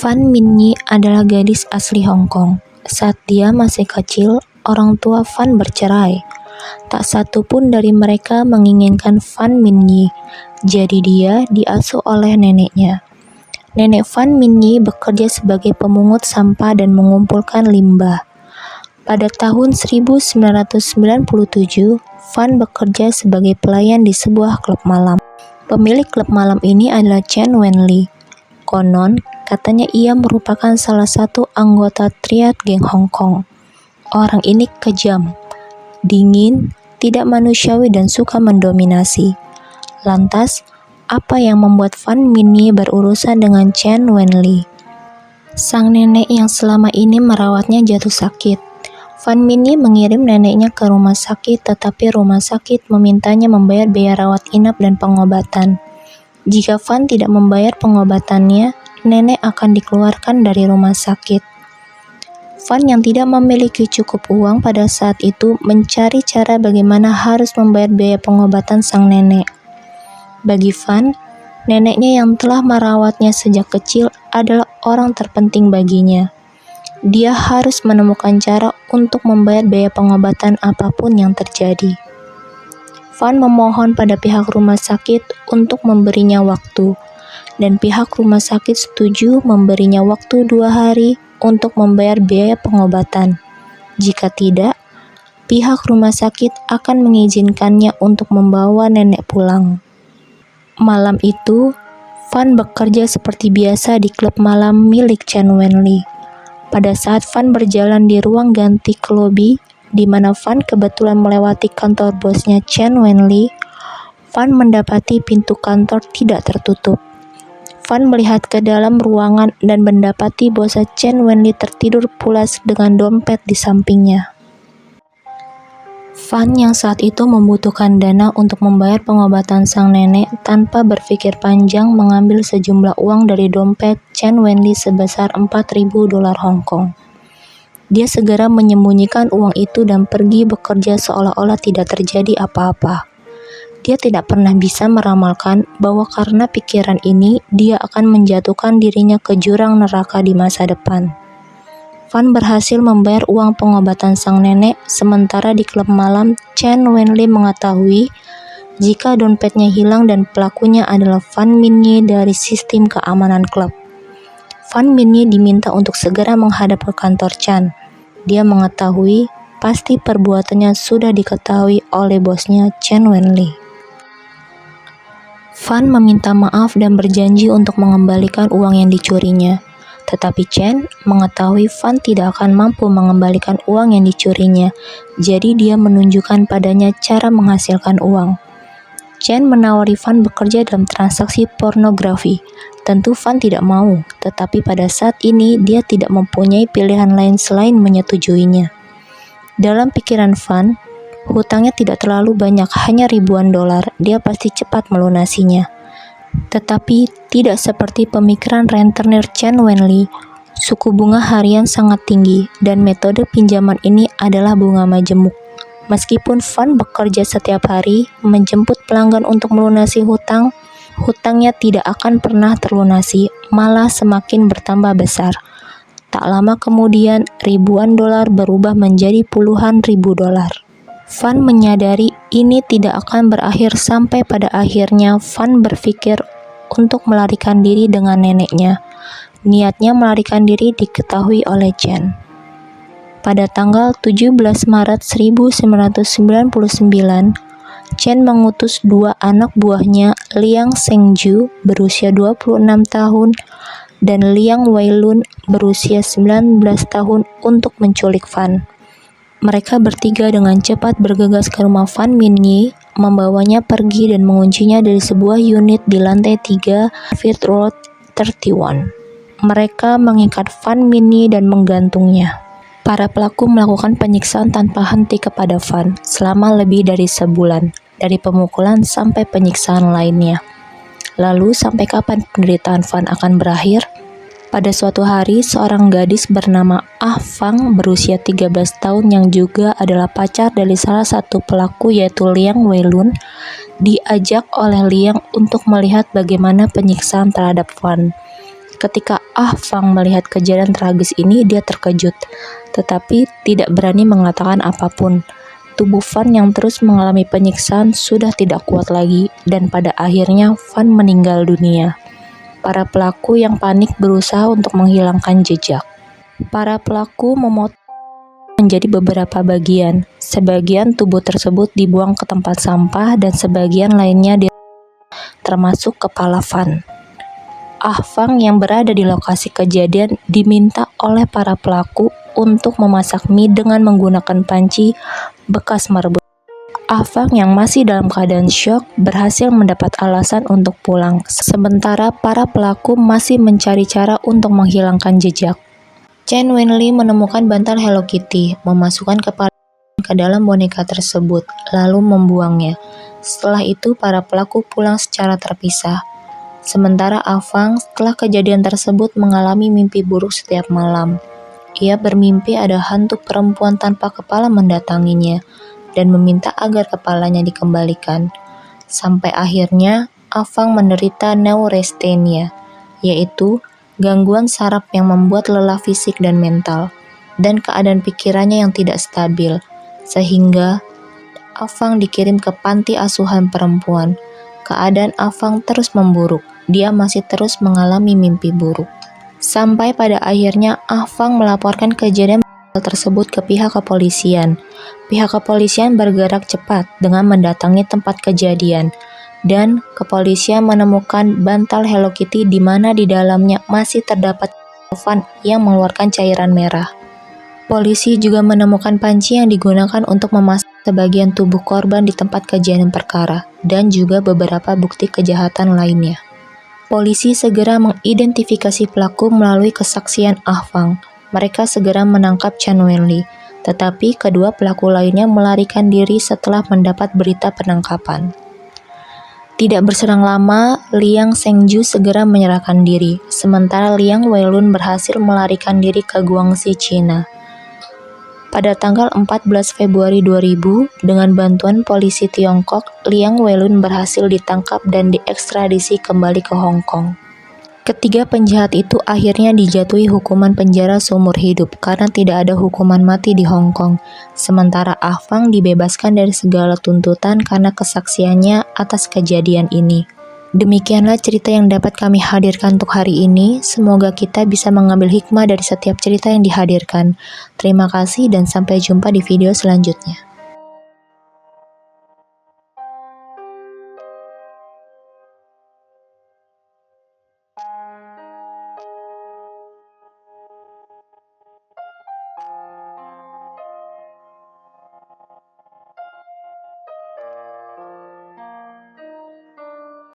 Fan Minyi adalah gadis asli Hong Kong. Saat dia masih kecil, orang tua Fan bercerai. Tak satu pun dari mereka menginginkan Fan Minyi, jadi dia diasuh oleh neneknya. Nenek Fan Minyi bekerja sebagai pemungut sampah dan mengumpulkan limbah. Pada tahun 1997, Fan bekerja sebagai pelayan di sebuah klub malam. Pemilik klub malam ini adalah Chen Wenli. Konon, katanya ia merupakan salah satu anggota triad geng Hong Kong. Orang ini kejam, dingin, tidak manusiawi dan suka mendominasi. Lantas, apa yang membuat Fan Minyi berurusan dengan Chen Wenli? Sang nenek yang selama ini merawatnya jatuh sakit. Fan Minyi mengirim neneknya ke rumah sakit, tetapi rumah sakit memintanya membayar biaya rawat inap dan pengobatan. Jika Fan tidak membayar pengobatannya, nenek akan dikeluarkan dari rumah sakit. Fan yang tidak memiliki cukup uang pada saat itu mencari cara bagaimana harus membayar biaya pengobatan sang nenek. Bagi Fan, neneknya yang telah merawatnya sejak kecil adalah orang terpenting baginya. Dia harus menemukan cara untuk membayar biaya pengobatan apapun yang terjadi. Fan memohon pada pihak rumah sakit untuk memberinya waktu, dan pihak rumah sakit setuju memberinya waktu 2 hari untuk membayar biaya pengobatan. Jika tidak, pihak rumah sakit akan mengizinkannya untuk membawa nenek pulang. Malam itu, Fan bekerja seperti biasa di klub malam milik Chen Wenli. Pada saat Fan berjalan di ruang ganti ke lobi, di mana Fan kebetulan melewati kantor bosnya Chen Wenli, Fan mendapati pintu kantor tidak tertutup. Fan melihat ke dalam ruangan dan mendapati bosnya Chen Wenli tertidur pulas dengan dompet di sampingnya. Fan yang saat itu membutuhkan dana untuk membayar pengobatan sang nenek tanpa berpikir panjang mengambil sejumlah uang dari dompet Chen Wenli sebesar 4.000 dolar Hong Kong. Dia segera menyembunyikan uang itu dan pergi bekerja seolah-olah tidak terjadi apa-apa. Dia tidak pernah bisa meramalkan bahwa karena pikiran ini, dia akan menjatuhkan dirinya ke jurang neraka di masa depan. Fan berhasil membayar uang pengobatan sang nenek, sementara di klub malam, Chen Wenli mengetahui jika dompetnya hilang dan pelakunya adalah Fan Minyi dari sistem keamanan klub. Fan Minyi diminta untuk segera menghadap ke kantor Chen. Dia mengetahui pasti perbuatannya sudah diketahui oleh bosnya Chen Wenli. Fan meminta maaf dan berjanji untuk mengembalikan uang yang dicurinya. Tetapi Chen mengetahui Fan tidak akan mampu mengembalikan uang yang dicurinya, jadi dia menunjukkan padanya cara menghasilkan uang. Chen menawari Fan bekerja dalam transaksi pornografi. Tentu Fan tidak mau, tetapi pada saat ini dia tidak mempunyai pilihan lain selain menyetujuinya. Dalam pikiran Fan, hutangnya tidak terlalu banyak, hanya ribuan dolar, dia pasti cepat melunasinya. Tetapi tidak seperti pemikiran rentenir Chen Wenli, suku bunga harian sangat tinggi dan metode pinjaman ini adalah bunga majemuk. Meskipun Fan bekerja setiap hari, menjemput pelanggan untuk melunasi hutangnya tidak akan pernah terlunasi, malah semakin bertambah besar. Tak lama kemudian, ribuan dolar berubah menjadi puluhan ribu dolar. Fan menyadari ini tidak akan berakhir sampai pada akhirnya Fan berpikir untuk melarikan diri dengan neneknya. Niatnya melarikan diri diketahui oleh Chen. Pada tanggal 17 Maret 1999, Chen mengutus 2 anak buahnya, Liang Shengju berusia 26 tahun dan Liang Weilun berusia 19 tahun untuk menculik Fan. Mereka bertiga dengan cepat bergegas ke rumah Fan Minyi, membawanya pergi dan menguncinya dari sebuah unit di lantai 3 Fifth Road 31. Mereka mengikat Fan Minyi dan menggantungnya. Para pelaku melakukan penyiksaan tanpa henti kepada Fan selama lebih dari sebulan, dari pemukulan sampai penyiksaan lainnya. Lalu sampai kapan penderitaan Fan akan berakhir? Pada suatu hari, seorang gadis bernama Ah Fang berusia 13 tahun yang juga adalah pacar dari salah satu pelaku yaitu Liang Weilun, diajak oleh Liang untuk melihat bagaimana penyiksaan terhadap Fan. Ketika Ah Fang melihat kejadian tragis ini, dia terkejut, tetapi tidak berani mengatakan apapun. Tubuh Fan yang terus mengalami penyiksaan sudah tidak kuat lagi, dan pada akhirnya Fan meninggal dunia. Para pelaku yang panik berusaha untuk menghilangkan jejak. Para pelaku memotong menjadi beberapa bagian. Sebagian tubuh tersebut dibuang ke tempat sampah dan sebagian lainnya termasuk kepala Fan. Ah Fang yang berada di lokasi kejadian diminta oleh para pelaku untuk memasak mie dengan menggunakan panci bekas merebus. Ah Fang yang masih dalam keadaan syok berhasil mendapat alasan untuk pulang, sementara para pelaku masih mencari cara untuk menghilangkan jejak. Chen Wenli menemukan bantal Hello Kitty, memasukkan kepala ke dalam boneka tersebut, lalu membuangnya. Setelah itu, para pelaku pulang secara terpisah. Sementara Ah Fang setelah kejadian tersebut mengalami mimpi buruk setiap malam. Ia bermimpi ada hantu perempuan tanpa kepala mendatanginya dan meminta agar kepalanya dikembalikan. Sampai akhirnya Ah Fang menderita neurasthenia, yaitu gangguan saraf yang membuat lelah fisik dan mental, dan keadaan pikirannya yang tidak stabil, sehingga Ah Fang dikirim ke panti asuhan perempuan. Keadaan Ah Fang terus memburuk. Dia masih terus mengalami mimpi buruk. Sampai pada akhirnya Ah Fang melaporkan kejadian tersebut ke pihak kepolisian. Pihak kepolisian bergerak cepat dengan mendatangi tempat kejadian, dan kepolisian menemukan bantal Hello Kitty di mana di dalamnya masih terdapat Fan yang mengeluarkan cairan merah. Polisi juga menemukan panci yang digunakan untuk memasak sebagian tubuh korban di tempat kejadian perkara, dan juga beberapa bukti kejahatan lainnya. Polisi segera mengidentifikasi pelaku melalui kesaksian Ah Fang. Mereka segera menangkap Chen Wenli, tetapi kedua pelaku lainnya melarikan diri setelah mendapat berita penangkapan. Tidak berselang lama, Liang Shengju segera menyerahkan diri, sementara Liang Weilun berhasil melarikan diri ke Guangxi, China. Pada tanggal 14 Februari 2000, dengan bantuan polisi Tiongkok, Liang Weilun berhasil ditangkap dan diekstradisi kembali ke Hong Kong. Ketiga penjahat itu akhirnya dijatuhi hukuman penjara seumur hidup karena tidak ada hukuman mati di Hong Kong. Sementara Ah Fang dibebaskan dari segala tuntutan karena kesaksiannya atas kejadian ini. Demikianlah cerita yang dapat kami hadirkan untuk hari ini. Semoga kita bisa mengambil hikmah dari setiap cerita yang dihadirkan. Terima kasih dan sampai jumpa di video selanjutnya.